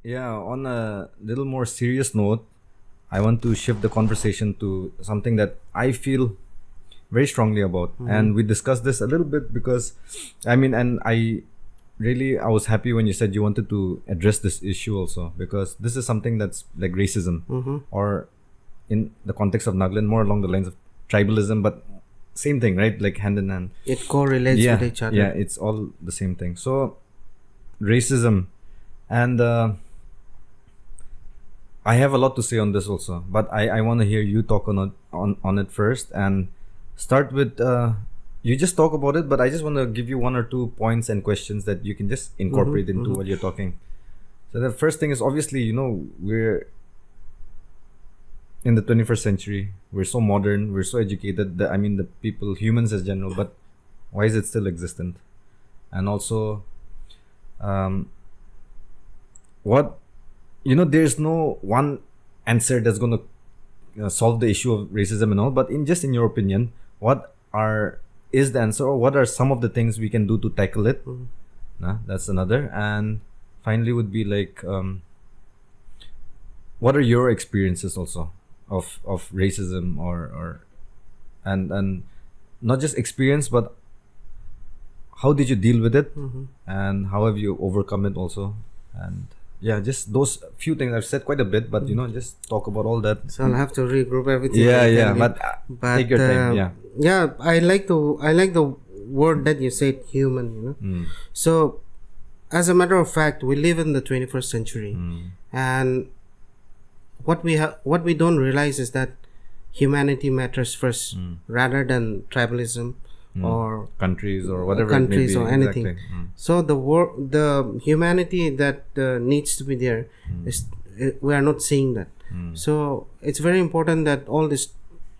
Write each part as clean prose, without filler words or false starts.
Yeah, on a little more serious note, I want to shift the conversation to something that I feel very strongly about. Mm-hmm. And we discussed this a little bit because, and I was happy when you said you wanted to address this issue also, because this is something that's like racism, Mm-hmm. or in the context of Nagaland, more along the lines of tribalism, but same thing, right? Like hand in hand. It correlates with Yeah, each yeah, other. it's all the same thing. So, racism. And I have a lot to say on this also, but I want to hear you talk on it first, and start with you just talk about it, but I just want to give you one or two points and questions that you can just Mm-hmm. incorporate into Mm-hmm. what you're talking. So the first thing is, obviously, we're in the 21st century. We're so modern, we're so educated. The people, humans as general, but why is it still existent? And also, um, what there's no one answer that's going to solve the issue of racism and all, but in your opinion, what are is the answer, or what are some of the things we can do to tackle it? Mm-hmm. Nah, that's another. And finally would be like, what are your experiences also of racism, or and not just experience, but how did you deal with it, Mm-hmm. and how have you overcome it also? And yeah, just those few things. I've said quite a bit, but just talk about all that. So I'll have to regroup everything Yeah, and yeah, tell you. but take But your time. Yeah. yeah, I like the word that you said, human. You know. Mm. So, as a matter of fact, we live in the 21st century, Mm. and what we don't realize is that humanity matters first, Mm. rather than tribalism Mm. or Countries or whatever it may countries be. or anything. Exactly. Mm. So the humanity that needs to be there is we are not seeing that. Mm. So it's very important that all these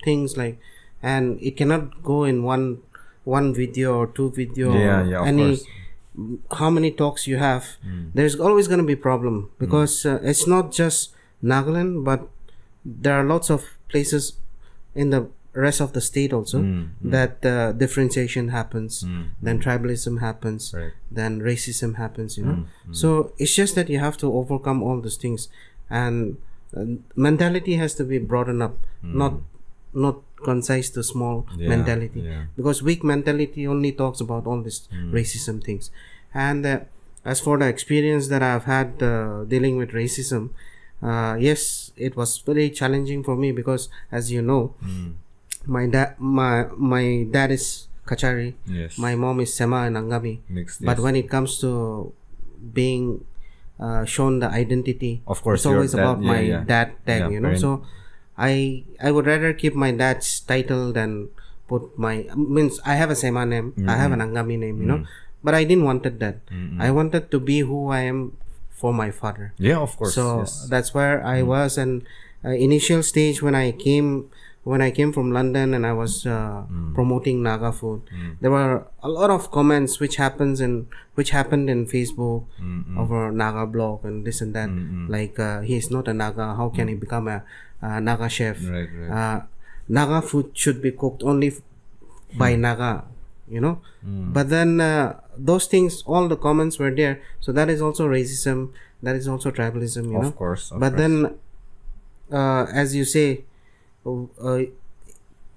things, like, and it cannot go in one video or two video Yeah, or yeah, of any, course. how many talks you have. Mm. There's always going to be problem, because it's not just Nagaland, but there are lots of places in the rest of the state also Mm. that differentiation happens, Mm. then tribalism happens, Right. then racism happens, you know. Mm. So it's just that you have to overcome all those things, and mentality has to be broadened up, not concise to small Yeah, mentality, yeah. because weak mentality only talks about all these racism things. And as for the experience that I've had dealing with racism, yes, it was very challenging for me, because as you know, Mm. my dad is Kachari, Yes. my mom is Sema and Angami. Mixed. But Yes. when it comes to being shown the identity, Of course, it's always your dad- about yeah, my yeah. dad tag, Yeah, you know. parent. So I would rather keep my dad's title than put my, means I have a Sema name, I have an Angami name, you know. But I didn't wanted that. I wanted to be who I am for my father. Yeah, of course. So Yes. that's where I was. And initial stage when I came from London and I was promoting Naga food, there were a lot of comments which happened in Facebook over Naga blog and this and that. Like he is not a Naga. How can he become a Naga chef? Right, right. Naga food should be cooked only by Naga, you know. But then those things, all the comments were there. So that is also racism. That is also tribalism, you know. Of course. Of But course. then, as you say,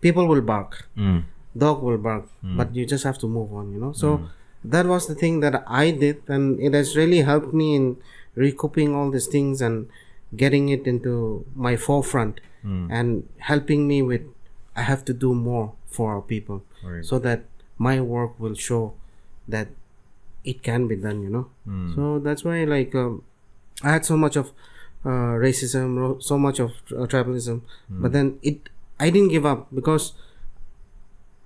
people will bark, Mm. dog will bark, but you just have to move on, you know. So that was the thing that I did, and it has really helped me in recouping all these things and getting it into my forefront, and helping me with, I have to do more for our people, Right. so that my work will show that it can be done, you know. So that's why, like, I had so much of racism, so much of tribalism, but then I didn't give up, because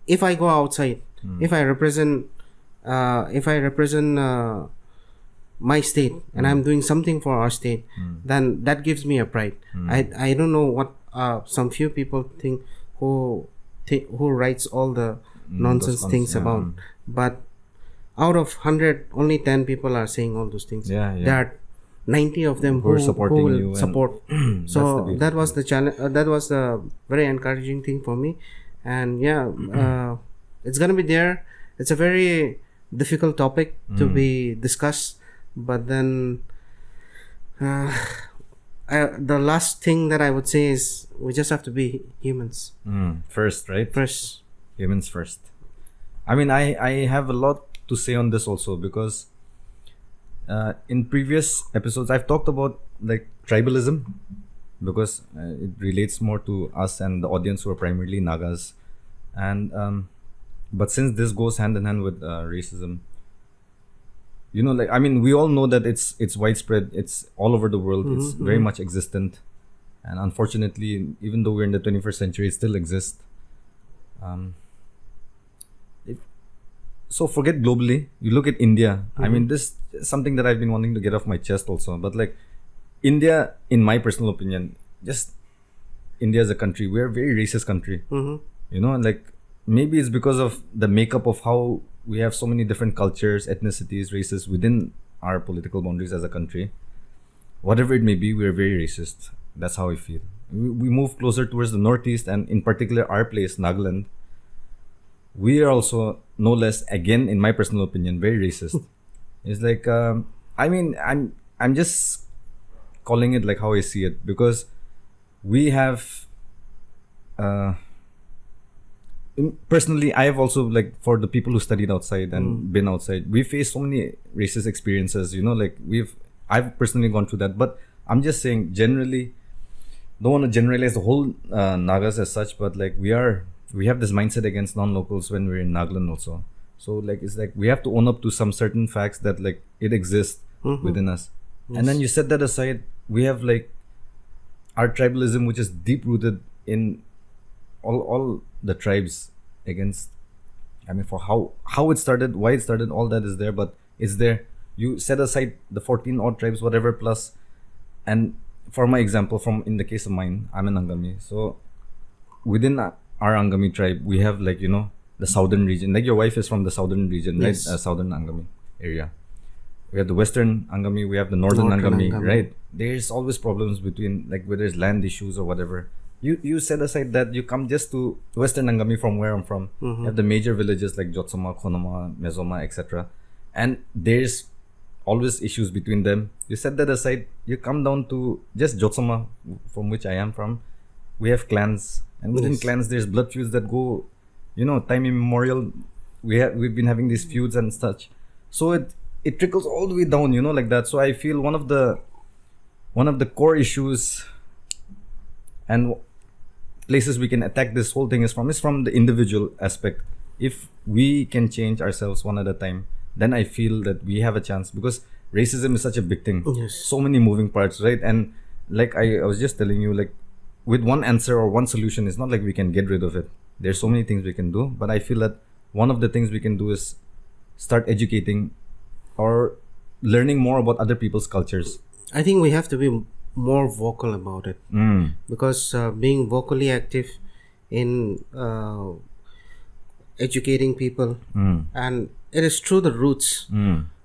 if I go outside, if I represent my state, and I'm doing something for our state, then that gives me a pride. I don't know what some few people think who writes all the nonsense those things yeah, about, but out of 100, only 10 people are saying all those things. Yeah, yeah. There are 90 of them Who are supporting will you and- support. That's the So beauty. that was the challenge. That was the very encouraging thing for me. And yeah, it's gonna be there. It's a very difficult topic to be discussed, but then The last thing that I would say is we just have to be humans First, right? first. Humans first. I mean, I have a lot to say on this also because in previous episodes I've talked about like tribalism because it relates more to us and the audience who are primarily Nagas, and but since this goes hand in hand with racism, like I mean, we all know that it's widespread, it's all over the world, it's very much existent, and unfortunately, even though we're in the 21st century, it still exists. Um, so forget globally. You look at India. I mean, this is something that I've been wanting to get off my chest also. But like India, in my personal opinion, just India as a country, we're a very racist country. Like maybe it's because of the makeup of how we have so many different cultures, ethnicities, races within our political boundaries as a country. Whatever it may be, we're very racist. That's how I feel. We move closer towards the northeast, and in particular, our place, Nagaland. We are also no less, again, in my personal opinion, very racist. It's like, I mean, I'm just calling it like how I see it because we have. Personally, I have also, like, for the people who studied outside and been outside, we face so many racist experiences. Like I've personally gone through that, but I'm just saying generally, don't want to generalize the whole Nagas as such, but like we have this mindset against non-locals when we're in Nagaland also. So like it's like we have to own up to some certain facts that like it exists within us. And then you set that aside, we have like our tribalism, which is deep rooted in all the tribes against. I mean, for how it started, why it started, all that is there, but it's there. You set aside the 14 odd tribes, whatever plus, and for my example, in the case of mine, I'm an Angami. So within our Angami tribe, we have like the southern region. Like your wife is from the southern region, Yes. right? Southern Angami area. We have the western Angami, we have the northern Angami, right? There's always problems between like whether it's land issues or whatever. You set aside that, you come just to western Angami from where I'm from. You have the major villages like Jotsoma, Khonoma, Mezoma, etc. And there's always issues between them. You set that aside, you come down to just Jotsoma, from which I am from. We have clans, and within clans there's blood feuds that go, time immemorial. We've been having these feuds and such. So it trickles all the way down, like that. So I feel one of the core issues and places we can attack this whole thing is from the individual aspect. If we can change ourselves one at a time, then I feel that we have a chance, because racism is such a big thing. Yes. So many moving parts, right? And like I was just telling you, like with one answer or one solution, it's not like we can get rid of it. There's so many things we can do, but I feel that one of the things we can do is start educating or learning more about other people's cultures. I think we have to be more vocal about it because being vocally active in educating people, and it is through the roots.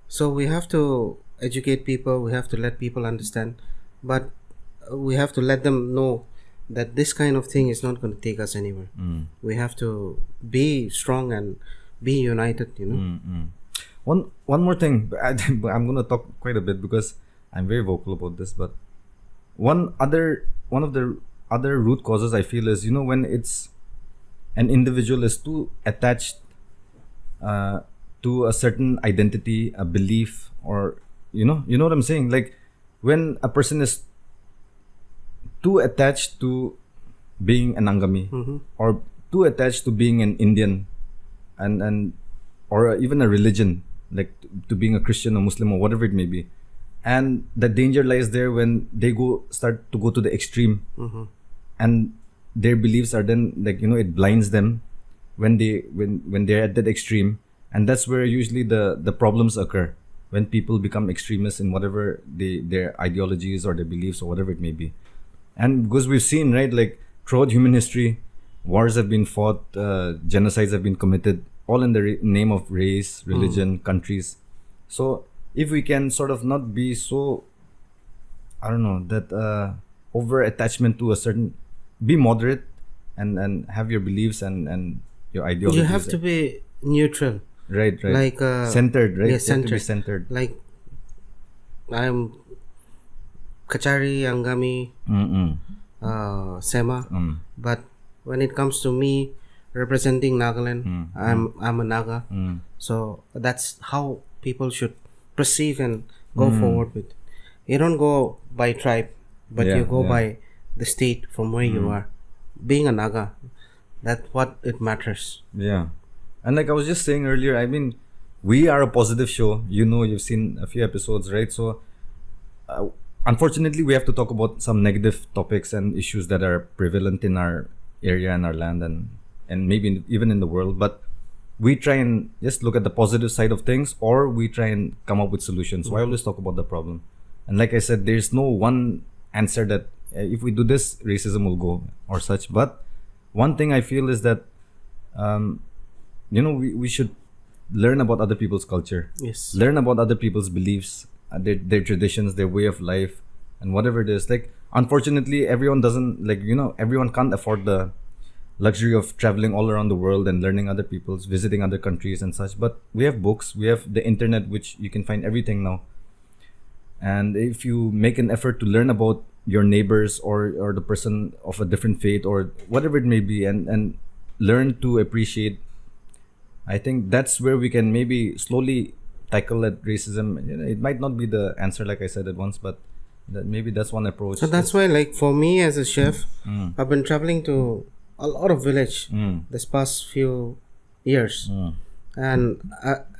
So we have to educate people, we have to let people understand, but we have to let them know that this kind of thing is not going to take us anywhere. We have to be strong and be united, One more thing, I'm going to talk quite a bit because I'm very vocal about this, but one of the other root causes I feel is, when it's an individual is too attached to a certain identity, a belief, or you know what I'm saying, like when a person is too attached to being an Angami or too attached to being an Indian and or even a religion, like to being a Christian or Muslim or whatever it may be. And the danger lies there when they start to go to the extreme, and their beliefs are then like it blinds them when they're at that extreme, and that's where usually the problems occur, when people become extremists in whatever their ideologies or their beliefs or whatever it may be. And because we've seen, right, like throughout human history, wars have been fought, genocides have been committed, all in the name of race, religion, countries. So if we can sort of not be so, I don't know, that over attachment to a certain, be moderate and have your beliefs and your ideologies. You have to be neutral. Right. Like centered, right? Yes, You have to be centered. Like I'm Kachari, Angami, Sema. But when it comes to me representing Nagaland, I'm a Naga. So that's how people should perceive and go forward with. You don't go by tribe, but Yeah, you go yeah. by the state from where you are. Being a Naga, that's what it matters. Yeah. And like I was just saying earlier, I mean, we are a positive show. You know, you've seen a few episodes, right? So, unfortunately, we have to talk about some negative topics and issues that are prevalent in our area and our land, and maybe even in the world. But we try and just look at the positive side of things, or we try and come up with solutions. So I always talk about the problem. And like I said, there's no one answer that if we do this, racism will go or such. But one thing I feel is that we should learn about other people's culture, Yes. learn about other people's beliefs, their traditions, their way of life, and whatever it is. Like, unfortunately, everyone doesn't, everyone can't afford the luxury of traveling all around the world and learning other people's, visiting other countries and such. But we have books, we have the internet, which you can find everything now. And if you make an effort to learn about your neighbors, or the person of a different faith, or whatever it may be, and learn to appreciate, I think that's where we can maybe slowly tackle that racism. It might not be the answer, like I said at once, but maybe that's one approach. So that's why, like for me as a chef, I've been traveling to a lot of village this past few years, and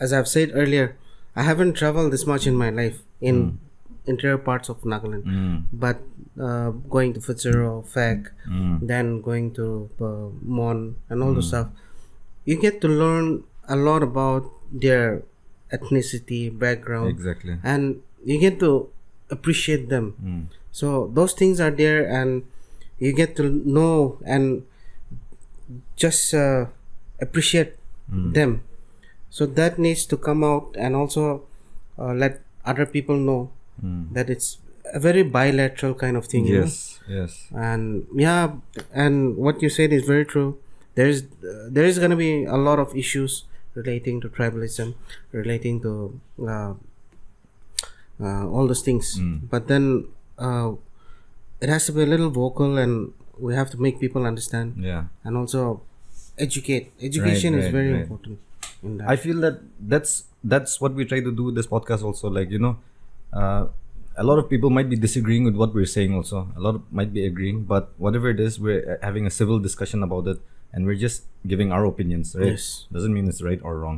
as I've said earlier, I haven't traveled this much in my life in interior parts of Nagaland, but going to Fitzroy, Fak, then going to Mon and all the stuff, you get to learn a lot about their ethnicity, background, Exactly. and you get to appreciate them. So those things are there, and you get to know and just appreciate them. So that needs to come out, and also let other people know that it's a very bilateral kind of thing. you know? Yes. And yeah, and what you said is very true. There is going to be a lot of issues relating to tribalism, relating to all those things. But then it has to be a little vocal, and we have to make people understand, Yeah. and also educate. Education is right, very right. important in that. I feel that that's what we try to do with this podcast also. Like, a lot of people might be disagreeing with what we're saying also. A lot might be agreeing, but whatever it is, we're having a civil discussion about it, and we're just giving our opinions, right? Yes. Doesn't mean it's right or wrong.